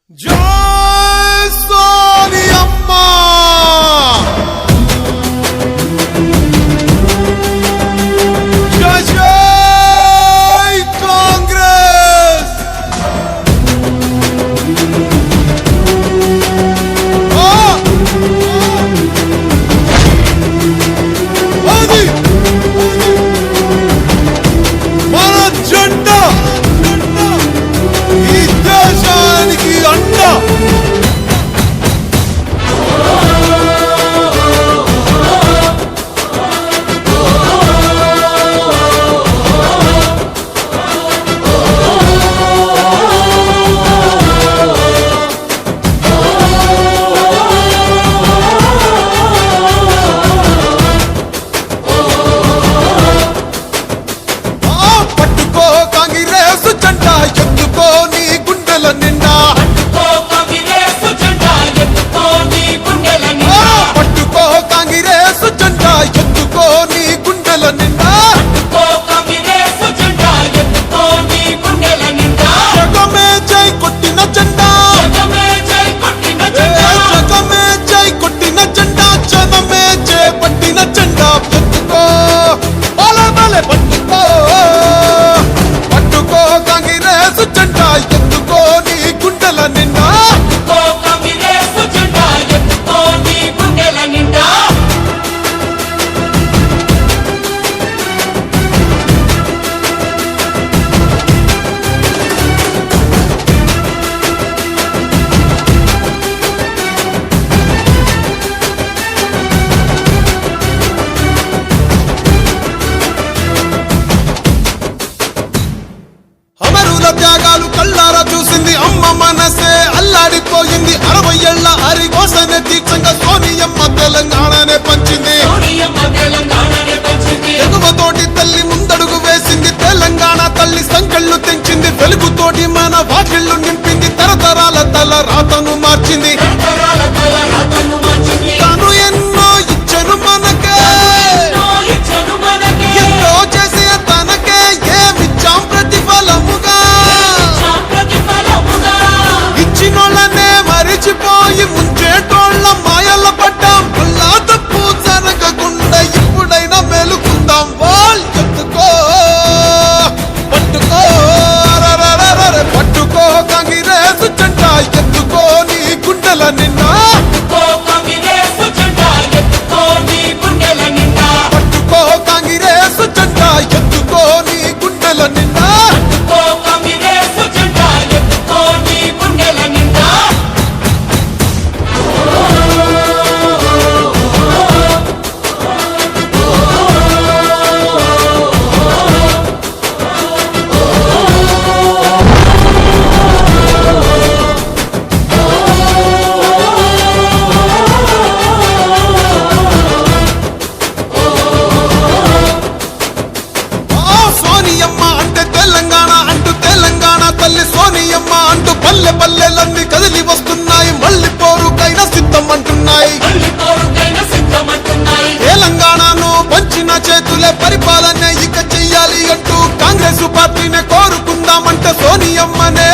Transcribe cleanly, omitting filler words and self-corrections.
జై సోనియమ్మ జై జై కాంగ్రెస్ అది మన జెండా ఈ దేశానికి అండ పట్టుకో కాంగ్రెస్ జెండా ఎత్తుకో నీ గుండెల నిండా పట్టుకో కాంగ్రెస్ జెండా ఎత్తుకో నీ గుండెల నిండా జగమే జై కొట్టిన జెండా జగమే జై కొట్టిన జెండా జనమే జై పట్టిన జెండా ఎత్తుకో బలే బలే పట్టుకో పట్టుకో కాంగ్రెస్ జెండా ఎత్తుకో నీ గుండెల నిండా అమరుల త్యాగాలు కళ్ళారా చూసింది అమ్మ మనసే అల్లాడిపోయింది 60 ఏళ్ల అరిగోసనే దీక్షంగా సోనియమ్మ తెలంగాణనే పంచింది ఎగువతోటి తల్లి ముందడుగు వేసింది తెలంగాణ తల్లి సంకళ్ళు తెంచింది వెలుగుతోటి మన వాకిళ్ళు నింపింది తరతరాల తల రాతను మార్చింది తను ఎన్నో ఇచ్చను మనకే ఎన్నో చేసే తనకే ఏమిచ్చాం ప్రతిఫలముగా ఇచ్చినోళ్ళనే మరిచిపోయి ముంచేటోళ్ళ మాయల పడ్డాం అల్లా తప్పు జరగకుండా ఇప్పుడైనా మేలుకుందాం వాల్ ఎత్తుకో పట్టుకో రరరరరే పట్టుకో కాంగ్రెస్ జెండా ఎత్తుకో నీ గుండెల నిండా పట్టుకో కాంగ్రెస్ జెండా ఎత్తుకో నీ గుండెల నిండా సోనియమ్మ అంటే తెలంగాణ అంటూ తెలంగాణ తల్లి సోనియమ్మ అంటూ పల్లె పల్లెలన్నీ కదిలి వస్తున్నాయి మళ్ళీ పోరుకైనా సిద్ధం అంటున్నాయి తెలంగాణను పంచిన చేతులే పరిపాలన ఇక చెయ్యాలి అంటూ కాంగ్రెస్ పార్టీనే కోరుకుందామంటే సోనియమ్మనే